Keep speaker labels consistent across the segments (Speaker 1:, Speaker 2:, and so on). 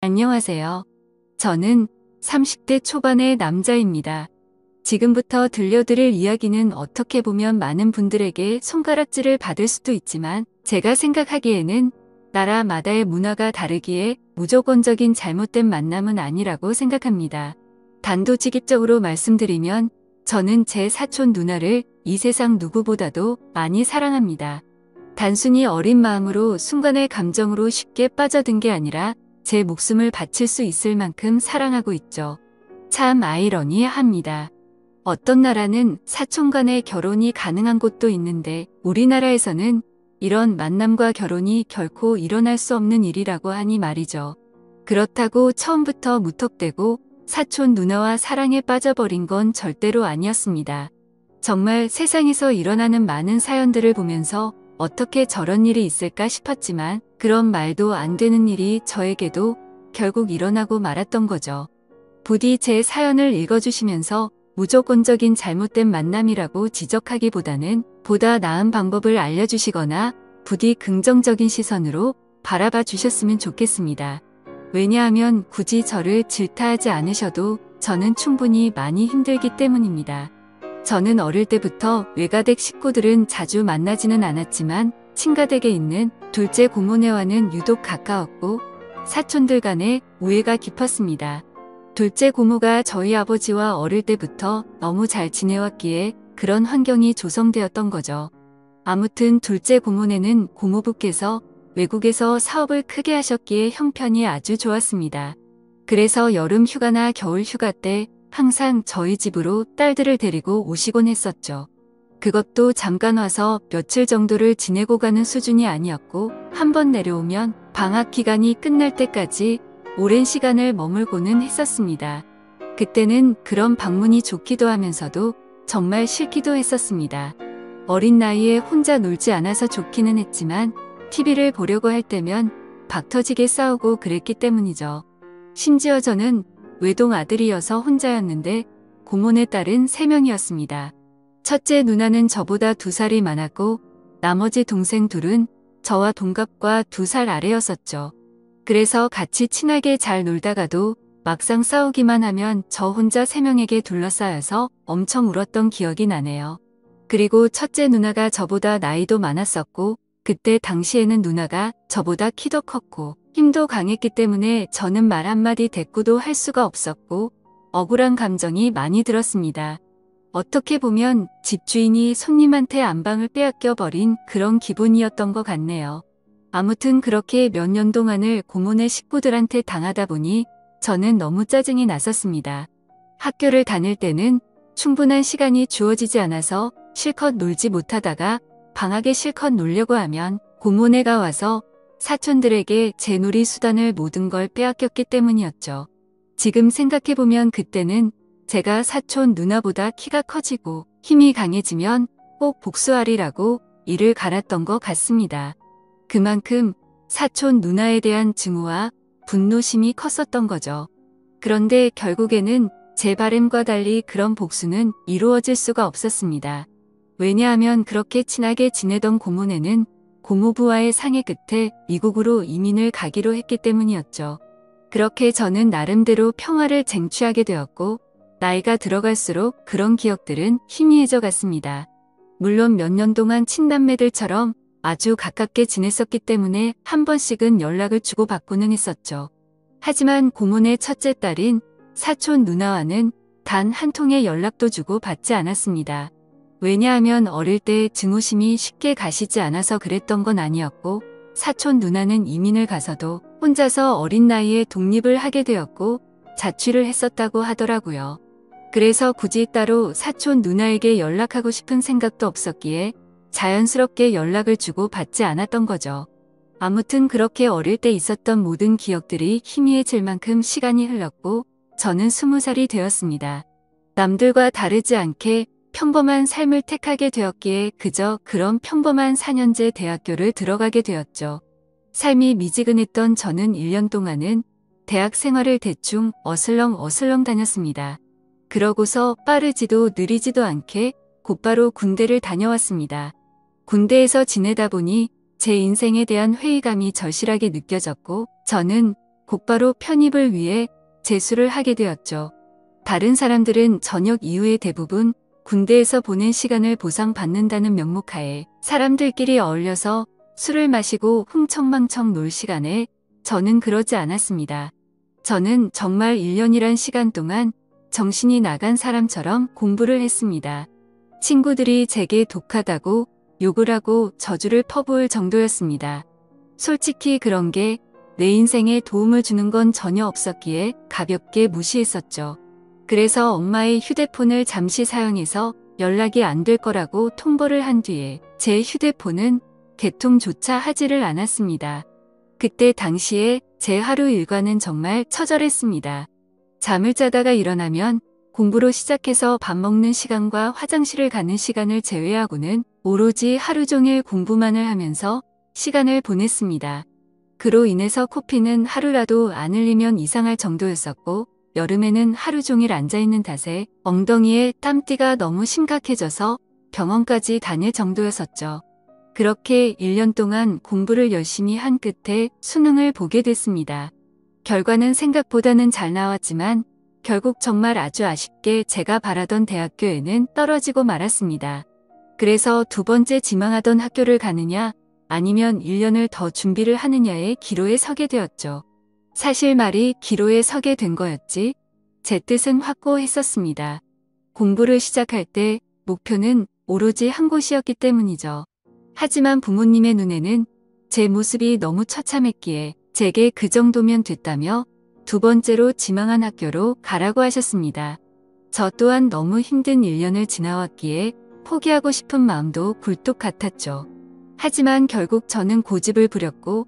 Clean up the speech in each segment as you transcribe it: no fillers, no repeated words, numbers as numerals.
Speaker 1: 안녕하세요. 저는 30대 초반의 남자입니다. 지금부터 들려드릴 이야기는 어떻게 보면 많은 분들에게 손가락질을 받을 수도 있지만 제가 생각하기에는 나라마다의 문화가 다르기에 무조건적인 잘못된 만남은 아니라고 생각합니다. 단도직입적으로 말씀드리면 저는 제 사촌 누나를 이 세상 누구보다도 많이 사랑합니다. 단순히 어린 마음으로 순간의 감정으로 쉽게 빠져든 게 아니라 제 목숨을 바칠 수 있을 만큼 사랑하고 있죠. 참 아이러니합니다. 어떤 나라는 사촌 간의 결혼이 가능한 곳도 있는데 우리나라에서는 이런 만남과 결혼이 결코 일어날 수 없는 일이라고 하니 말이죠. 그렇다고 처음부터 무턱대고 사촌 누나와 사랑에 빠져버린 건 절대로 아니었습니다. 정말 세상에서 일어나는 많은 사연들을 보면서 어떻게 저런 일이 있을까 싶었지만 그런 말도 안 되는 일이 저에게도 결국 일어나고 말았던 거죠. 부디 제 사연을 읽어주시면서 무조건적인 잘못된 만남이라고 지적하기보다는 보다 나은 방법을 알려주시거나 부디 긍정적인 시선으로 바라봐 주셨으면 좋겠습니다. 왜냐하면 굳이 저를 질타하지 않으셔도 저는 충분히 많이 힘들기 때문입니다. 저는 어릴 때부터 외가댁 식구들은 자주 만나지는 않았지만 친가댁에 있는 둘째 고모네와는 유독 가까웠고 사촌들 간의 우애가 깊었습니다. 둘째 고모가 저희 아버지와 어릴 때부터 너무 잘 지내왔기에 그런 환경이 조성되었던 거죠. 아무튼 둘째 고모네는 고모부께서 외국에서 사업을 크게 하셨기에 형편이 아주 좋았습니다. 그래서 여름 휴가나 겨울 휴가 때 항상 저희 집으로 딸들을 데리고 오시곤 했었죠. 그것도 잠깐 와서 며칠 정도를 지내고 가는 수준이 아니었고 한번 내려오면 방학 기간이 끝날 때까지 오랜 시간을 머물고는 했었습니다. 그때는 그런 방문이 좋기도 하면서도 정말 싫기도 했었습니다. 어린 나이에 혼자 놀지 않아서 좋기는 했지만 TV를 보려고 할 때면 박터지게 싸우고 그랬기 때문이죠. 심지어 저는 외동 아들이어서 혼자였는데 고모네 딸은 3명이었습니다. 첫째 누나는 저보다 2살이 많았고 나머지 동생 둘은 저와 동갑과 2살 아래였었죠. 그래서 같이 친하게 잘 놀다가도 막상 싸우기만 하면 저 혼자 3명에게 둘러싸여서 엄청 울었던 기억이 나네요. 그리고 첫째 누나가 저보다 나이도 많았었고 그때 당시에는 누나가 저보다 키도 컸고 힘도 강했기 때문에 저는 말 한마디 대꾸도 할 수가 없었고 억울한 감정이 많이 들었습니다. 어떻게 보면 집주인이 손님한테 안방을 빼앗겨 버린 그런 기분이었던 것 같네요. 아무튼 그렇게 몇 년 동안을 고모네 식구들한테 당하다 보니 저는 너무 짜증이 났었습니다. 학교를 다닐 때는 충분한 시간이 주어지지 않아서 실컷 놀지 못하다가 방학에 실컷 놀려고 하면 고모네가 와서 사촌들에게 제 놀이 수단을 모든 걸 빼앗겼기 때문이었죠. 지금 생각해보면 그때는 제가 사촌 누나보다 키가 커지고 힘이 강해지면 꼭 복수하리라고 이를 갈았던 것 같습니다. 그만큼 사촌 누나에 대한 증오와 분노심이 컸었던 거죠. 그런데 결국에는 제 바람과 달리 그런 복수는 이루어질 수가 없었습니다. 왜냐하면 그렇게 친하게 지내던 고모네는 고모부와의 상의 끝에 미국으로 이민을 가기로 했기 때문이었죠. 그렇게 저는 나름대로 평화를 쟁취하게 되었고 나이가 들어갈수록 그런 기억들은 희미해져 갔습니다. 물론 몇 년 동안 친남매들처럼 아주 가깝게 지냈었기 때문에 한 번씩은 연락을 주고받고는 했었죠. 하지만 고모네 첫째 딸인 사촌 누나와는 단 한 통의 연락도 주고받지 않았습니다. 왜냐하면 어릴 때 증오심이 쉽게 가시지 않아서 그랬던 건 아니었고 사촌 누나는 이민을 가서도 혼자서 어린 나이에 독립을 하게 되었고 자취를 했었다고 하더라고요. 그래서 굳이 따로 사촌 누나에게 연락하고 싶은 생각도 없었기에 자연스럽게 연락을 주고 받지 않았던 거죠. 아무튼 그렇게 어릴 때 있었던 모든 기억들이 희미해질 만큼 시간이 흘렀고 저는 20살이 되었습니다. 남들과 다르지 않게 평범한 삶을 택하게 되었기에 그저 그런 평범한 4년제 대학교를 들어가게 되었죠. 삶이 미지근했던 저는 1년 동안은 대학 생활을 대충 어슬렁 다녔습니다. 그러고서 빠르지도 느리지도 않게 곧바로 군대를 다녀왔습니다. 군대에서 지내다 보니 제 인생에 대한 회의감이 절실하게 느껴졌고 저는 곧바로 편입을 위해 재수를 하게 되었죠. 다른 사람들은 저녁 이후에 대부분 군대에서 보낸 시간을 보상받는다는 명목하에 사람들끼리 어울려서 술을 마시고 흥청망청 놀 시간에 저는 그러지 않았습니다. 저는 정말 1년이란 시간 동안 정신이 나간 사람처럼 공부를 했습니다. 친구들이 제게 독하다고 욕을 하고 저주를 퍼부을 정도였습니다. 솔직히 그런 게 내 인생에 도움을 주는 건 전혀 없었기에 가볍게 무시했었죠. 그래서 엄마의 휴대폰을 잠시 사용해서 연락이 안 될 거라고 통보를 한 뒤에 제 휴대폰은 개통조차 하지를 않았습니다. 그때 당시에 제 하루 일과는 정말 처절했습니다. 잠을 자다가 일어나면 공부로 시작해서 밥 먹는 시간과 화장실을 가는 시간을 제외하고는 오로지 하루 종일 공부만을 하면서 시간을 보냈습니다. 그로 인해서 코피는 하루라도 안 흘리면 이상할 정도였었고 여름에는 하루 종일 앉아있는 탓에 엉덩이에 땀띠가 너무 심각해져서 병원까지 다닐 정도였었죠. 그렇게 1년 동안 공부를 열심히 한 끝에 수능을 보게 됐습니다. 결과는 생각보다는 잘 나왔지만 결국 정말 아주 아쉽게 제가 바라던 대학교에는 떨어지고 말았습니다. 그래서 두 번째 지망하던 학교를 가느냐 아니면 1년을 더 준비를 하느냐의 기로에 서게 되었죠. 사실 말이 기로에 서게 된 거였지 제 뜻은 확고했었습니다. 공부를 시작할 때 목표는 오로지 한 곳이었기 때문이죠. 하지만 부모님의 눈에는 제 모습이 너무 처참했기에 제게 그 정도면 됐다며 두 번째로 지망한 학교로 가라고 하셨습니다. 저 또한 너무 힘든 1년을 지나왔기에 포기하고 싶은 마음도 굴뚝 같았죠. 하지만 결국 저는 고집을 부렸고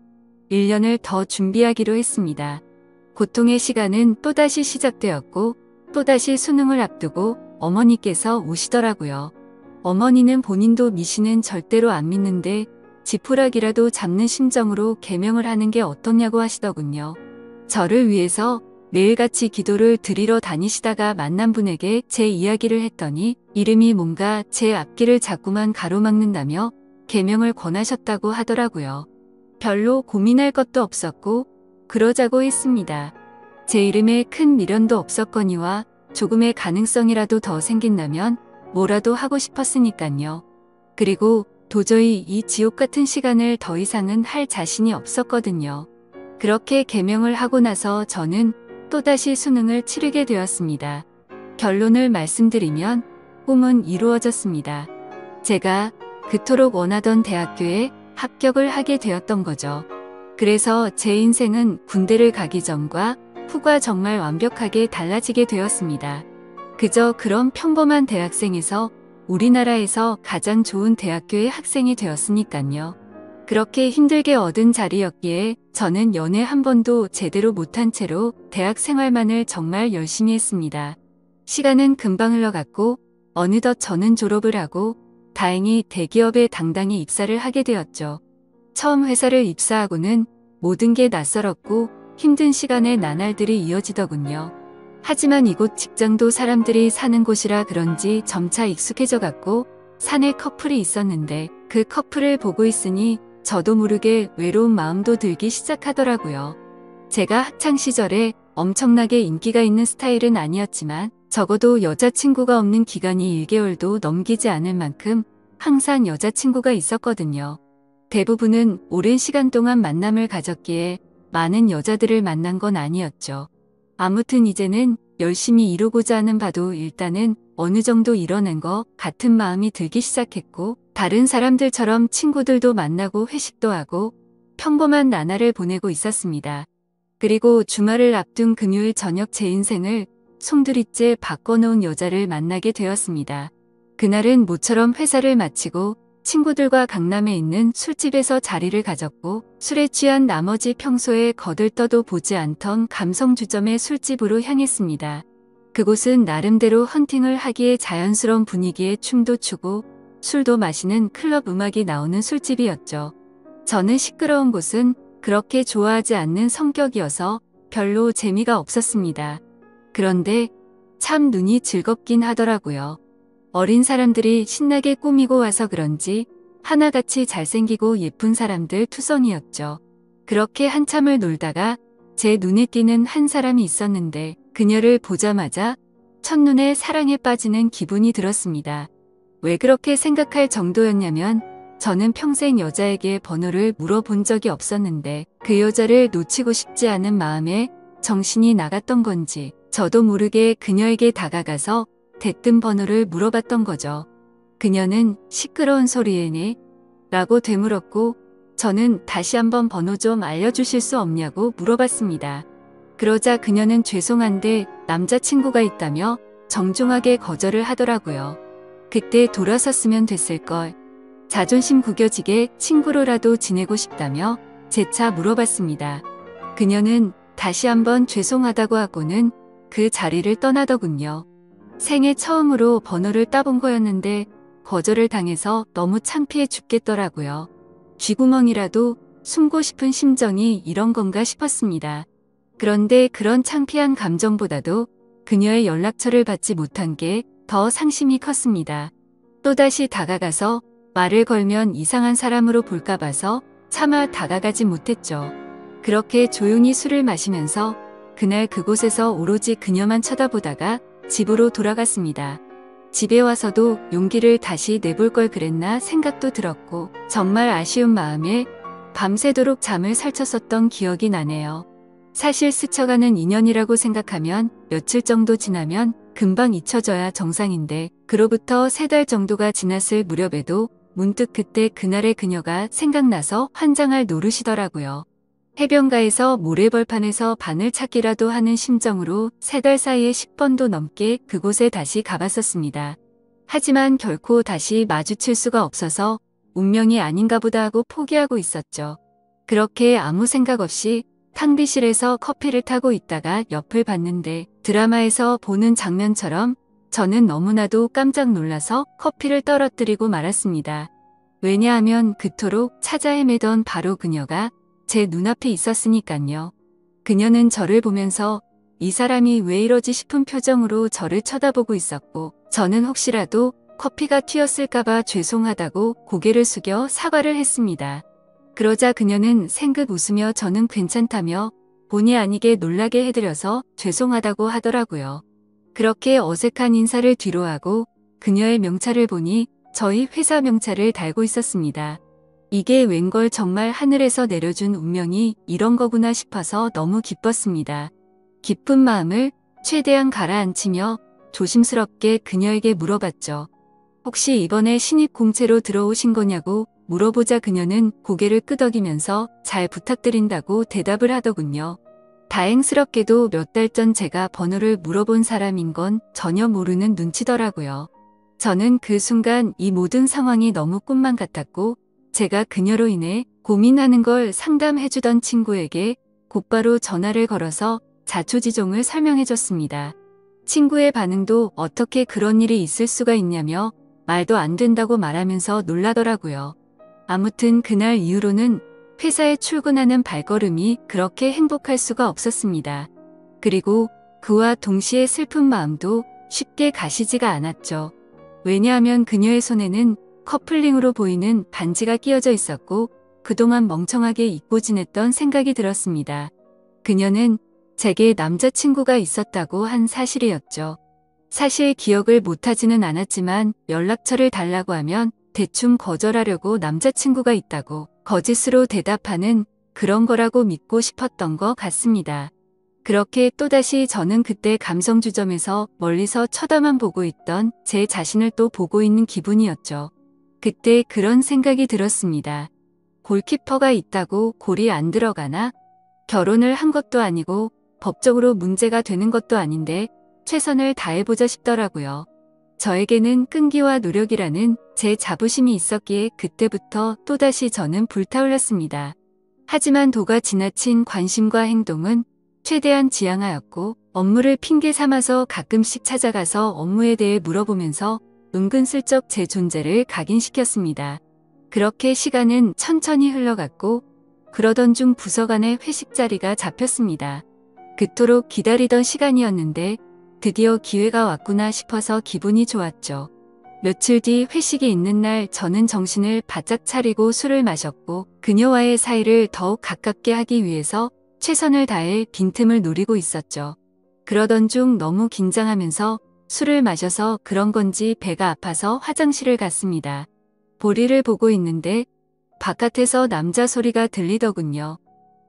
Speaker 1: 1년을 더 준비하기로 했습니다. 고통의 시간은 또다시 시작되었고 또다시 수능을 앞두고 어머니께서 오시더라고요. 어머니는 본인도 미신은 절대로 안 믿는데 지푸라기라도 잡는 심정으로 계명을 하는 게 어떻냐고 하시더군요. 저를 위해서 매일같이 기도를 드리러 다니시다가 만난 분에게 제 이야기를 했더니 이름이 뭔가 제 앞길을 자꾸만 가로막는다며 계명을 권하셨다고 하더라고요. 별로 고민할 것도 없었고 그러자고 했습니다. 제 이름에 큰 미련도 없었거니와 조금의 가능성이라도 더 생긴다면 뭐라도 하고 싶었으니깐요. 그리고 도저히 이 지옥 같은 시간을 더 이상은 할 자신이 없었거든요. 그렇게 계명을 하고 나서 저는 또다시 수능을 치르게 되었습니다. 결론을 말씀드리면 꿈은 이루어졌습니다. 제가 그토록 원하던 대학교에 합격을 하게 되었던 거죠. 그래서 제 인생은 군대를 가기 전과 후가 정말 완벽하게 달라지게 되었습니다. 그저 그런 평범한 대학생에서 우리나라에서 가장 좋은 대학교의 학생이 되었으니깐요. 그렇게 힘들게 얻은 자리였기에 저는 연애 한 번도 제대로 못한 채로 대학 생활만을 정말 열심히 했습니다. 시간은 금방 흘러갔고 어느덧 저는 졸업을 하고 다행히 대기업에 당당히 입사를 하게 되었죠. 처음 회사를 입사하고는 모든 게 낯설었고 힘든 시간의 나날들이 이어지더군요. 하지만 이곳 직장도 사람들이 사는 곳이라 그런지 점차 익숙해져 갔고 사내 커플이 있었는데 그 커플을 보고 있으니 저도 모르게 외로운 마음도 들기 시작하더라고요. 제가 학창 시절에 엄청나게 인기가 있는 스타일은 아니었지만 적어도 여자친구가 없는 기간이 1개월도 넘기지 않을 만큼 항상 여자친구가 있었거든요. 대부분은 오랜 시간 동안 만남을 가졌기에 많은 여자들을 만난 건 아니었죠. 아무튼 이제는 열심히 이루고자 하는 바도 일단은 어느 정도 이뤄낸 것 같은 마음이 들기 시작했고 다른 사람들처럼 친구들도 만나고 회식도 하고 평범한 나날을 보내고 있었습니다. 그리고 주말을 앞둔 금요일 저녁 제 인생을 송두리째 바꿔놓은 여자를 만나게 되었습니다. 그날은 모처럼 회사를 마치고 친구들과 강남에 있는 술집에서 자리를 가졌고 술에 취한 나머지 평소에 거들떠도 보지 않던 감성주점의 술집으로 향했습니다. 그곳은 나름대로 헌팅을 하기에 자연스러운 분위기에 춤도 추고 술도 마시는 클럽 음악이 나오는 술집이었죠. 저는 시끄러운 곳은 그렇게 좋아하지 않는 성격이어서 별로 재미가 없었습니다. 그런데 참 눈이 즐겁긴 하더라고요. 어린 사람들이 신나게 꾸미고 와서 그런지 하나같이 잘생기고 예쁜 사람들 투성이었죠. 그렇게 한참을 놀다가 제 눈에 띄는 한 사람이 있었는데 그녀를 보자마자 첫눈에 사랑에 빠지는 기분이 들었습니다. 왜 그렇게 생각할 정도였냐면 저는 평생 여자에게 번호를 물어본 적이 없었는데 그 여자를 놓치고 싶지 않은 마음에 정신이 나갔던 건지 저도 모르게 그녀에게 다가가서 대뜸 번호를 물어봤던 거죠. 그녀는 시끄러운 소리에네 라고 되물었고 저는 다시 한번 번호 좀 알려주실 수 없냐고 물어봤습니다. 그러자 그녀는 죄송한데 남자친구가 있다며 정중하게 거절을 하더라고요. 그때 돌아섰으면 됐을걸. 자존심 구겨지게 친구로라도 지내고 싶다며 재차 물어봤습니다. 그녀는 다시 한번 죄송하다고 하고는 그 자리를 떠나더군요. 생애 처음으로 번호를 따본 거였는데 거절을 당해서 너무 창피해 죽겠더라고요. 쥐구멍이라도 숨고 싶은 심정이 이런 건가 싶었습니다. 그런데 그런 창피한 감정보다도 그녀의 연락처를 받지 못한 게 더 상심이 컸습니다. 또다시 다가가서 말을 걸면 이상한 사람으로 볼까 봐서 차마 다가가지 못했죠. 그렇게 조용히 술을 마시면서 그날 그곳에서 오로지 그녀만 쳐다보다가 집으로 돌아갔습니다. 집에 와서도 용기를 다시 내볼 걸 그랬나 생각도 들었고 정말 아쉬운 마음에 밤새도록 잠을 설쳤었던 기억이 나네요. 사실 스쳐가는 인연이라고 생각하면 며칠 정도 지나면 금방 잊혀져야 정상인데 그로부터 3달 정도가 지났을 무렵에도 문득 그때 그날의 그녀가 생각나서 환장할 노릇이더라고요. 해변가에서 모래벌판에서 바늘 찾기라도 하는 심정으로 3달 사이에 10번도 넘게 그곳에 다시 가봤었습니다. 하지만 결코 다시 마주칠 수가 없어서 운명이 아닌가 보다 하고 포기하고 있었죠. 그렇게 아무 생각 없이 탕비실에서 커피를 타고 있다가 옆을 봤는데 드라마에서 보는 장면처럼 저는 너무나도 깜짝 놀라서 커피를 떨어뜨리고 말았습니다. 왜냐하면 그토록 찾아 헤매던 바로 그녀가 제 눈앞에 있었으니깐요. 그녀는 저를 보면서 이 사람이 왜 이러지 싶은 표정으로 저를 쳐다보고 있었고 저는 혹시라도 커피가 튀었을까봐 죄송하다고 고개를 숙여 사과를 했습니다. 그러자 그녀는 생긋 웃으며 저는 괜찮다며 본의 아니게 놀라게 해드려서 죄송하다고 하더라고요. 그렇게 어색한 인사를 뒤로하고 그녀의 명찰을 보니 저희 회사 명찰을 달고 있었습니다. 이게 웬걸 정말 하늘에서 내려준 운명이 이런 거구나 싶어서 너무 기뻤습니다. 기쁜 마음을 최대한 가라앉히며 조심스럽게 그녀에게 물어봤죠. 혹시 이번에 신입 공채로 들어오신 거냐고 물어보자 그녀는 고개를 끄덕이면서 잘 부탁드린다고 대답을 하더군요. 다행스럽게도 몇 달 전 제가 번호를 물어본 사람인 건 전혀 모르는 눈치더라고요. 저는 그 순간 이 모든 상황이 너무 꿈만 같았고 제가 그녀로 인해 고민하는 걸 상담해주던 친구에게 곧바로 전화를 걸어서 자초지종을 설명해줬습니다. 친구의 반응도 어떻게 그런 일이 있을 수가 있냐며 말도 안 된다고 말하면서 놀라더라고요. 아무튼 그날 이후로는 회사에 출근하는 발걸음이 그렇게 행복할 수가 없었습니다. 그리고 그와 동시에 슬픈 마음도 쉽게 가시지가 않았죠. 왜냐하면 그녀의 손에는 커플링으로 보이는 반지가 끼어져 있었고 그동안 멍청하게 잊고 지냈던 생각이 들었습니다. 그녀는 제게 남자친구가 있었다고 한 사실이었죠. 사실 기억을 못하지는 않았지만 연락처를 달라고 하면 대충 거절하려고 남자친구가 있다고 거짓으로 대답하는 그런 거라고 믿고 싶었던 것 같습니다. 그렇게 또다시 저는 그때 감성주점에서 멀리서 쳐다만 보고 있던 제 자신을 또 보고 있는 기분이었죠. 그때 그런 생각이 들었습니다. 골키퍼가 있다고 골이 안 들어가나? 결혼을 한 것도 아니고 법적으로 문제가 되는 것도 아닌데 최선을 다해보자 싶더라고요. 저에게는 끈기와 노력이라는 제 자부심이 있었기에 그때부터 또다시 저는 불타올랐습니다. 하지만 도가 지나친 관심과 행동은 최대한 지양하였고 업무를 핑계 삼아서 가끔씩 찾아가서 업무에 대해 물어보면서 은근슬쩍 제 존재를 각인시켰습니다. 그렇게 시간은 천천히 흘러갔고 그러던 중 부서 간의 회식 자리가 잡혔습니다. 그토록 기다리던 시간이었는데 드디어 기회가 왔구나 싶어서 기분이 좋았죠. 며칠 뒤 회식이 있는 날 저는 정신을 바짝 차리고 술을 마셨고 그녀와의 사이를 더욱 가깝게 하기 위해서 최선을 다해 빈틈을 노리고 있었죠. 그러던 중 너무 긴장하면서 술을 마셔서 그런 건지 배가 아파서 화장실을 갔습니다. 볼일을 보고 있는데 바깥에서 남자 소리가 들리더군요.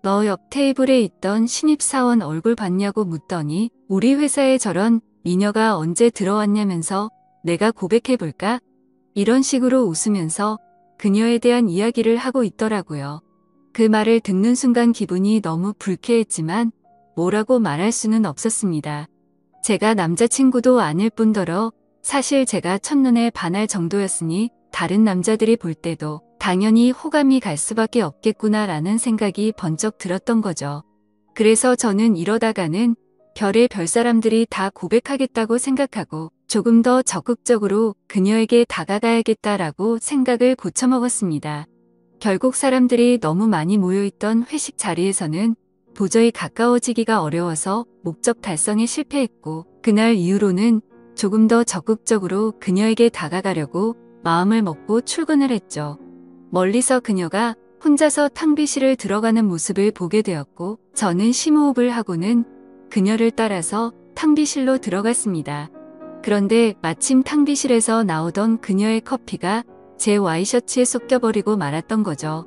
Speaker 1: 너 옆 테이블에 있던 신입사원 얼굴 봤냐고 묻더니 우리 회사에 저런 미녀가 언제 들어왔냐면서 내가 고백해볼까? 이런 식으로 웃으면서 그녀에 대한 이야기를 하고 있더라고요. 그 말을 듣는 순간 기분이 너무 불쾌했지만 뭐라고 말할 수는 없었습니다. 제가 남자친구도 아닐 뿐더러 사실 제가 첫눈에 반할 정도였으니 다른 남자들이 볼 때도 당연히 호감이 갈 수밖에 없겠구나라는 생각이 번쩍 들었던 거죠. 그래서 저는 이러다가는 별의 별 사람들이 다 고백하겠다고 생각하고 조금 더 적극적으로 그녀에게 다가가야겠다라고 생각을 고쳐먹었습니다. 결국 사람들이 너무 많이 모여있던 회식 자리에서는 도저히 가까워지기가 어려워서 목적 달성에 실패했고 그날 이후로는 조금 더 적극적으로 그녀에게 다가가려고 마음을 먹고 출근을 했죠. 멀리서 그녀가 혼자서 탕비실을 들어가는 모습을 보게 되었고 저는 심호흡을 하고는 그녀를 따라서 탕비실로 들어갔습니다. 그런데 마침 탕비실에서 나오던 그녀의 커피가 제 와이셔츠에 쏟겨버리고 말았던 거죠.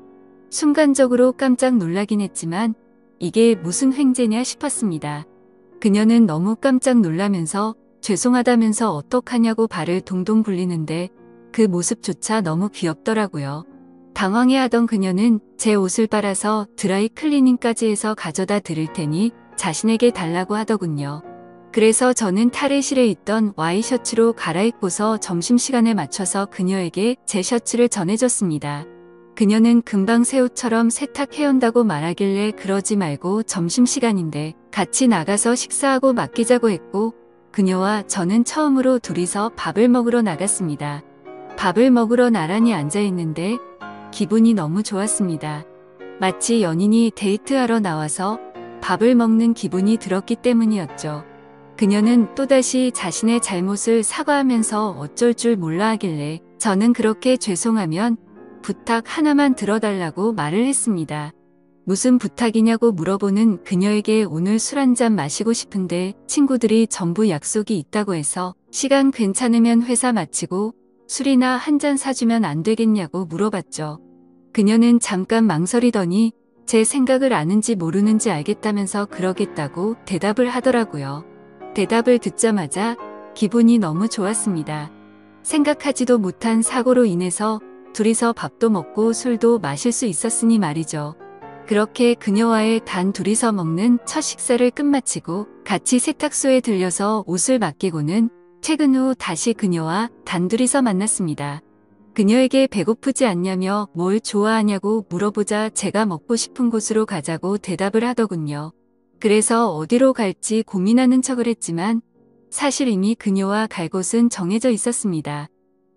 Speaker 1: 순간적으로 깜짝 놀라긴 했지만 이게 무슨 횡재냐 싶었습니다. 그녀는 너무 깜짝 놀라면서 죄송하다면서 어떡하냐고 발을 동동 굴리는데 그 모습조차 너무 귀엽더라고요. 당황해하던 그녀는 제 옷을 빨아서 드라이 클리닝까지 해서 가져다 드릴 테니 자신에게 달라고 하더군요. 그래서 저는 탈의실에 있던 와이셔츠로 갈아입고서 점심시간에 맞춰서 그녀에게 제 셔츠를 전해줬습니다. 그녀는 금방 새 옷처럼 세탁해온다고 말하길래 그러지 말고 점심시간인데 같이 나가서 식사하고 맡기자고 했고 그녀와 저는 처음으로 둘이서 밥을 먹으러 나갔습니다. 밥을 먹으러 나란히 앉아있는데 기분이 너무 좋았습니다. 마치 연인이 데이트하러 나와서 밥을 먹는 기분이 들었기 때문이었죠. 그녀는 또다시 자신의 잘못을 사과하면서 어쩔 줄 몰라 하길래 저는 그렇게 죄송하면 부탁 하나만 들어달라고 말을 했습니다. 무슨 부탁이냐고 물어보는 그녀에게 오늘 술 한잔 마시고 싶은데 친구들이 전부 약속이 있다고 해서 시간 괜찮으면 회사 마치고 술이나 한 잔 사주면 안 되겠냐고 물어봤죠. 그녀는 잠깐 망설이더니 제 생각을 아는지 모르는지 알겠다면서 그러겠다고 대답을 하더라고요. 대답을 듣자마자 기분이 너무 좋았습니다. 생각하지도 못한 사고로 인해서 둘이서 밥도 먹고 술도 마실 수 있었으니 말이죠. 그렇게 그녀와의 단 둘이서 먹는 첫 식사를 끝마치고 같이 세탁소에 들려서 옷을 맡기고는 퇴근 후 다시 그녀와 단둘이서 만났습니다. 그녀에게 배고프지 않냐며 뭘 좋아하냐고 물어보자 제가 먹고 싶은 곳으로 가자고 대답을 하더군요. 그래서 어디로 갈지 고민하는 척을 했지만 사실 이미 그녀와 갈 곳은 정해져 있었습니다.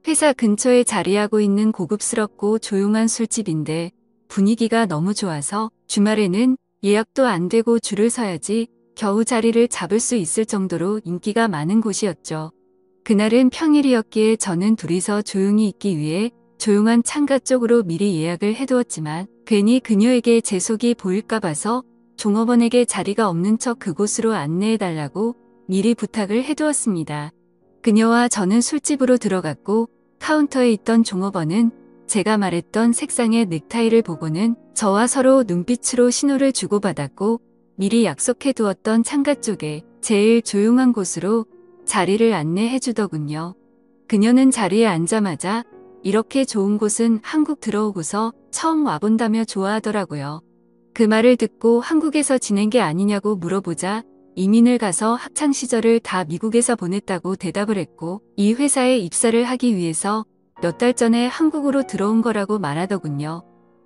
Speaker 1: 회사 근처에 자리하고 있는 고급스럽고 조용한 술집인데 분위기가 너무 좋아서 주말에는 예약도 안 되고 줄을 서야지 겨우 자리를 잡을 수 있을 정도로 인기가 많은 곳이었죠. 그날은 평일이었기에 저는 둘이서 조용히 있기 위해 조용한 창가 쪽으로 미리 예약을 해두었지만 괜히 그녀에게 제 속이 보일까 봐서 종업원에게 자리가 없는 척 그곳으로 안내해달라고 미리 부탁을 해두었습니다. 그녀와 저는 술집으로 들어갔고 카운터에 있던 종업원은 제가 말했던 색상의 넥타이를 보고는 저와 서로 눈빛으로 신호를 주고받았고 미리 약속해 두었던 창가 쪽에 제일 조용한 곳으로 자리를 안내해 주더군요. 그녀는 자리에 앉자마자 이렇게 좋은 곳은 한국 들어오고서 처음 와본다며 좋아하더라고요. 그 말을 듣고 한국에서 지낸 게 아니냐고 물어보자 이민을 가서 학창시절을 다 미국에서 보냈다고 대답을 했고 이 회사에 입사를 하기 위해서 몇 달 전에 한국으로 들어온 거라고 말하더군요.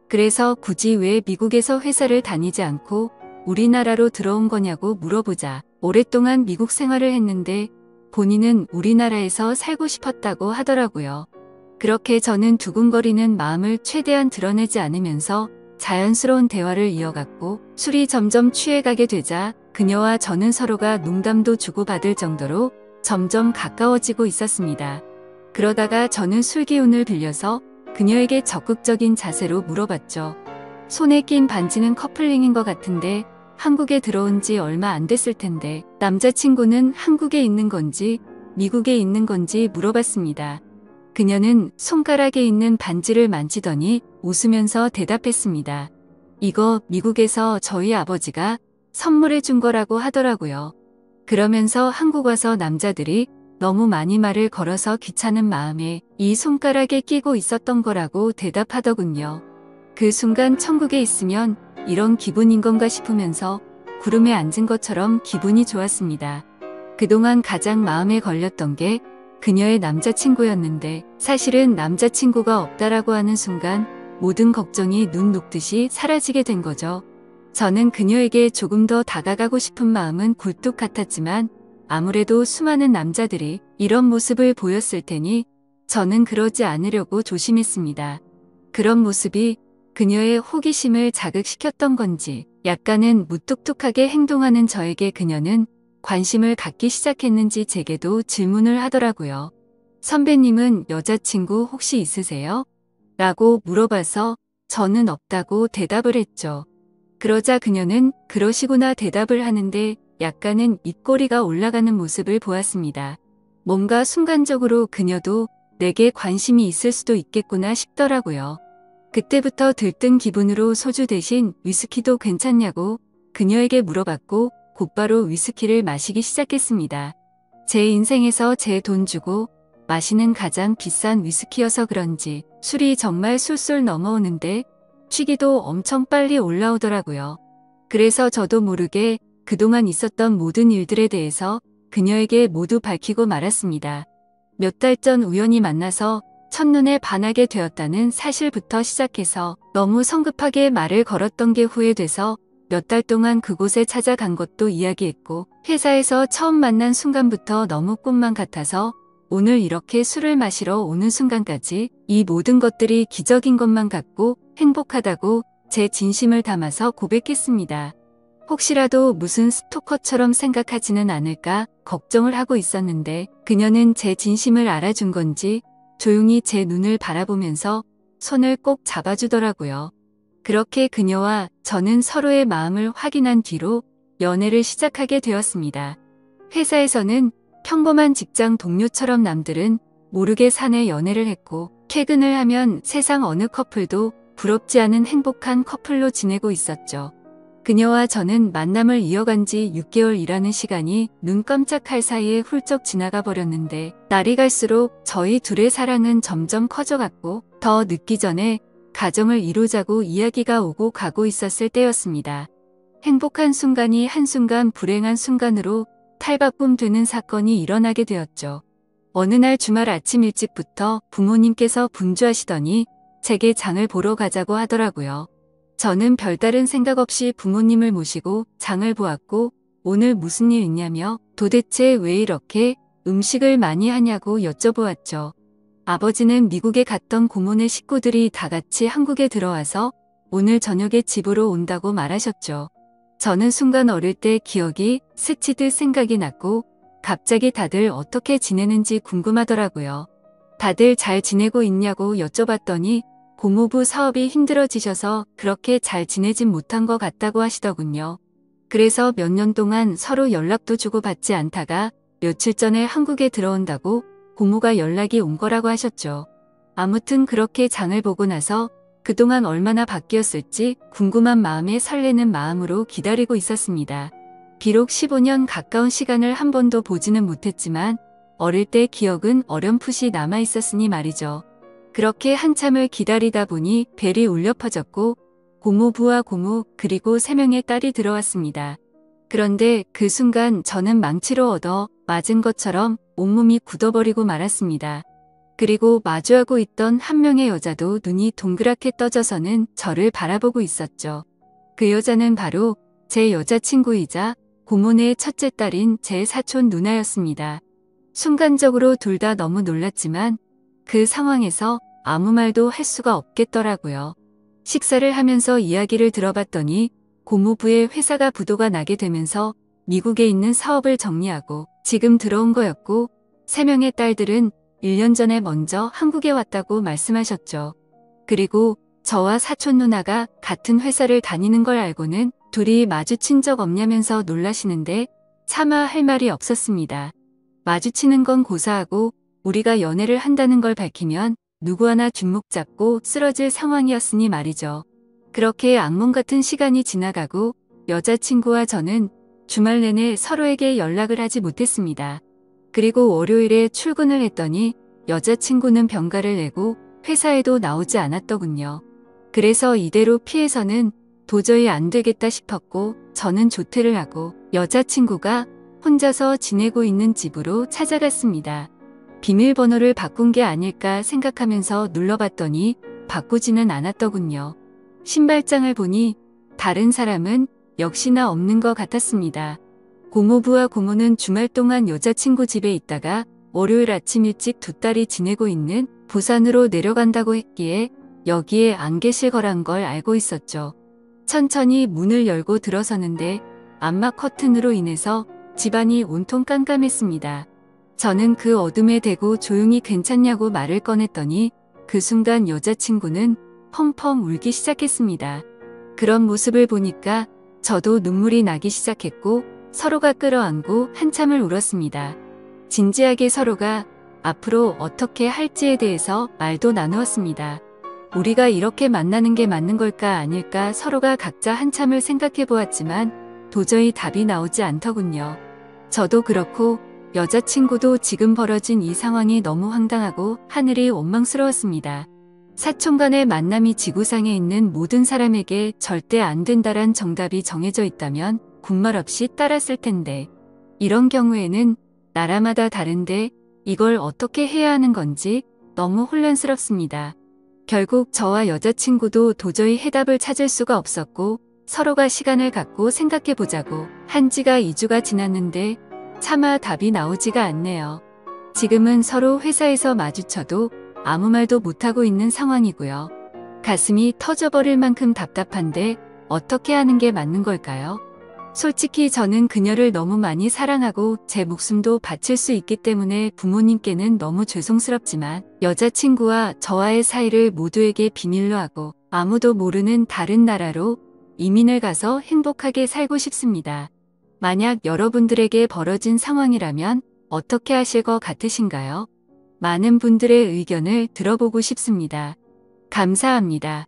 Speaker 1: 그래서 굳이 왜 미국에서 회사를 다니지 않고 우리나라로 들어온 거냐고 물어보자 오랫동안 미국 생활을 했는데 본인은 우리나라에서 살고 싶었다고 하더라고요. 그렇게 저는 두근거리는 마음을 최대한 드러내지 않으면서 자연스러운 대화를 이어갔고 술이 점점 취해가게 되자 그녀와 저는 서로가 농담도 주고받을 정도로 점점 가까워지고 있었습니다. 그러다가 저는 술 기운을 빌려서 그녀에게 적극적인 자세로 물어봤죠. 손에 낀 반지는 커플링인 것 같은데 한국에 들어온 지 얼마 안 됐을 텐데 남자친구는 한국에 있는 건지 미국에 있는 건지 물어봤습니다. 그녀는 손가락에 있는 반지를 만지더니 웃으면서 대답했습니다. 이거 미국에서 저희 아버지가 선물해 준 거라고 하더라고요. 그러면서 한국 와서 남자들이 너무 많이 말을 걸어서 귀찮은 마음에 이 손가락에 끼고 있었던 거라고 대답하더군요. 그 순간 천국에 있으면 이런 기분인 건가 싶으면서 구름에 앉은 것처럼 기분이 좋았습니다. 그동안 가장 마음에 걸렸던 게 그녀의 남자친구였는데 사실은 남자친구가 없다라고 하는 순간 모든 걱정이 눈 녹듯이 사라지게 된 거죠. 저는 그녀에게 조금 더 다가가고 싶은 마음은 굴뚝 같았지만 아무래도 수많은 남자들이 이런 모습을 보였을 테니 저는 그러지 않으려고 조심했습니다. 그런 모습이 그녀의 호기심을 자극시켰던 건지 약간은 무뚝뚝하게 행동하는 저에게 그녀는 관심을 갖기 시작했는지 제게도 질문을 하더라고요. 선배님은 여자친구 혹시 있으세요? 라고 물어봐서 저는 없다고 대답을 했죠. 그러자 그녀는 그러시구나 대답을 하는데 약간은 입꼬리가 올라가는 모습을 보았습니다. 뭔가 순간적으로 그녀도 내게 관심이 있을 수도 있겠구나 싶더라고요. 그때부터 들뜬 기분으로 소주 대신 위스키도 괜찮냐고 그녀에게 물어봤고 곧바로 위스키를 마시기 시작했습니다. 제 인생에서 제 돈 주고 마시는 가장 비싼 위스키여서 그런지 술이 정말 술술 넘어오는데 취기도 엄청 빨리 올라오더라고요. 그래서 저도 모르게 그동안 있었던 모든 일들에 대해서 그녀에게 모두 밝히고 말았습니다. 몇 달 전 우연히 만나서 첫눈에 반하게 되었다는 사실부터 시작해서 너무 성급하게 말을 걸었던 게 후회돼서 몇 달 동안 그곳에 찾아간 것도 이야기했고 회사에서 처음 만난 순간부터 너무 꿈만 같아서 오늘 이렇게 술을 마시러 오는 순간까지 이 모든 것들이 기적인 것만 같고 행복하다고 제 진심을 담아서 고백했습니다. 혹시라도 무슨 스토커처럼 생각하지는 않을까 걱정을 하고 있었는데 그녀는 제 진심을 알아준 건지 조용히 제 눈을 바라보면서 손을 꼭 잡아주더라고요. 그렇게 그녀와 저는 서로의 마음을 확인한 뒤로 연애를 시작하게 되었습니다. 회사에서는 평범한 직장 동료처럼 남들은 모르게 사내 연애를 했고 퇴근을 하면 세상 어느 커플도 부럽지 않은 행복한 커플로 지내고 있었죠. 그녀와 저는 만남을 이어간 지 6개월이라는 시간이 눈 깜짝할 사이에 훌쩍 지나가 버렸는데 날이 갈수록 저희 둘의 사랑은 점점 커져갔고 더 늦기 전에 가정을 이루자고 이야기가 오고 가고 있었을 때였습니다. 행복한 순간이 한순간 불행한 순간으로 탈바꿈 되는 사건이 일어나게 되었죠. 어느 날 주말 아침 일찍부터 부모님께서 분주하시더니 제게 장을 보러 가자고 하더라고요. 저는 별다른 생각 없이 부모님을 모시고 장을 보았고 오늘 무슨 일 있냐며 도대체 왜 이렇게 음식을 많이 하냐고 여쭤보았죠. 아버지는 미국에 갔던 고모네 식구들이 다 같이 한국에 들어와서 오늘 저녁에 집으로 온다고 말하셨죠. 저는 순간 어릴 때 기억이 스치듯 생각이 났고 갑자기 다들 어떻게 지내는지 궁금하더라고요. 다들 잘 지내고 있냐고 여쭤봤더니 고모부 사업이 힘들어지셔서 그렇게 잘 지내진 못한 것 같다고 하시더군요. 그래서 몇 년 동안 서로 연락도 주고받지 않다가 며칠 전에 한국에 들어온다고 고모가 연락이 온 거라고 하셨죠. 아무튼 그렇게 장을 보고 나서 그동안 얼마나 바뀌었을지 궁금한 마음에 설레는 마음으로 기다리고 있었습니다. 비록 15년 가까운 시간을 한 번도 보지는 못했지만 어릴 때 기억은 어렴풋이 남아 있었으니 말이죠. 그렇게 한참을 기다리다 보니 벨이 울려 퍼졌고 고모부와 고모 그리고 3명의 딸이 들어왔습니다. 그런데 그 순간 저는 망치로 얻어 맞은 것처럼 온몸이 굳어버리고 말았습니다. 그리고 마주하고 있던 한 명의 여자도 눈이 동그랗게 떠져서는 저를 바라보고 있었죠. 그 여자는 바로 제 여자친구이자 고모네의 첫째 딸인 제 사촌 누나였습니다. 순간적으로 둘 다 너무 놀랐지만 그 상황에서 아무 말도 할 수가 없겠더라고요. 식사를 하면서 이야기를 들어봤더니 고모부의 회사가 부도가 나게 되면서 미국에 있는 사업을 정리하고 지금 들어온 거였고 3명의 딸들은 1년 전에 먼저 한국에 왔다고 말씀하셨죠. 그리고 저와 사촌 누나가 같은 회사를 다니는 걸 알고는 둘이 마주친 적 없냐면서 놀라시는데 차마 할 말이 없었습니다. 마주치는 건 고사하고 우리가 연애를 한다는 걸 밝히면 누구 하나 뒷목 잡고 쓰러질 상황이었으니 말이죠. 그렇게 악몽 같은 시간이 지나가고 여자친구와 저는 주말 내내 서로에게 연락을 하지 못했습니다. 그리고 월요일에 출근을 했더니 여자친구는 병가를 내고 회사에도 나오지 않았더군요. 그래서 이대로 피해서는 도저히 안 되겠다 싶었고 저는 조퇴를 하고 여자친구가 혼자서 지내고 있는 집으로 찾아갔습니다. 비밀번호를 바꾼 게 아닐까 생각하면서 눌러봤더니 바꾸지는 않았더군요. 신발장을 보니 다른 사람은 역시나 없는 것 같았습니다. 고모부와 고모는 주말 동안 여자친구 집에 있다가 월요일 아침 일찍 두 딸이 지내고 있는 부산으로 내려간다고 했기에 여기에 안 계실 거란 걸 알고 있었죠. 천천히 문을 열고 들어서는데 암막 커튼으로 인해서 집안이 온통 깜깜했습니다. 저는 그 어둠에 대고 조용히 괜찮냐고 말을 꺼냈더니 그 순간 여자친구는 펑펑 울기 시작했습니다. 그런 모습을 보니까 저도 눈물이 나기 시작했고 서로가 끌어안고 한참을 울었습니다. 진지하게 서로가 앞으로 어떻게 할지에 대해서 말도 나누었습니다. 우리가 이렇게 만나는 게 맞는 걸까 아닐까 서로가 각자 한참을 생각해 보았지만 도저히 답이 나오지 않더군요. 저도 그렇고 여자친구도 지금 벌어진 이 상황이 너무 황당하고 하늘이 원망스러웠습니다. 사촌 간의 만남이 지구상에 있는 모든 사람에게 절대 안 된다란 정답이 정해져 있다면 군말 없이 따랐을 텐데 이런 경우에는 나라마다 다른데 이걸 어떻게 해야 하는 건지 너무 혼란스럽습니다. 결국 저와 여자친구도 도저히 해답을 찾을 수가 없었고 서로가 시간을 갖고 생각해보자고 한 지가 2주가 지났는데 차마 답이 나오지가 않네요. 지금은 서로 회사에서 마주쳐도 아무 말도 못하고 있는 상황이고요. 가슴이 터져버릴 만큼 답답한데 어떻게 하는 게 맞는 걸까요? 솔직히 저는 그녀를 너무 많이 사랑하고 제 목숨도 바칠 수 있기 때문에 부모님께는 너무 죄송스럽지만 여자친구와 저와의 사이를 모두에게 비밀로 하고 아무도 모르는 다른 나라로 이민을 가서 행복하게 살고 싶습니다. 만약 여러분들에게 벌어진 상황이라면 어떻게 하실 것 같으신가요? 많은 분들의 의견을 들어보고 싶습니다. 감사합니다.